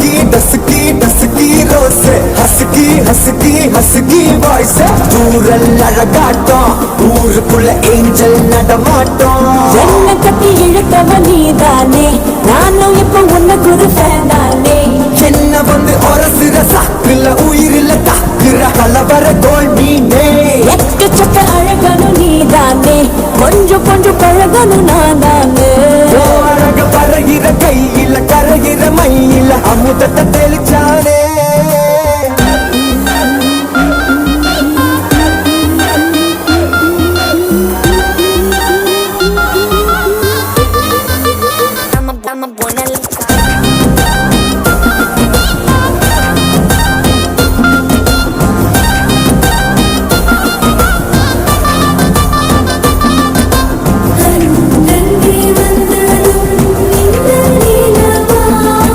डसकी डसकी डसकी रोसे husky husky husky voice தூரல் அழகாட்டம் ஊருக்குள்ள angel நடமாட்டம் என்ன கட்டி இழுத்தவ நீதானே நானும் இப்ப உன்ன குரு ஃபேனானே என்ன வந்து ஒரசுற சாக்குல உயிரில தாக்குற கலவர தோல் மீனே எக்கச்சக்க அழகனும் நீதானே கொஞ்சம் கொஞ்சம் பழகனும் நானே அழக பறகிற கையில கரைகிற மயில அமுதத்தை தெளிச்சானே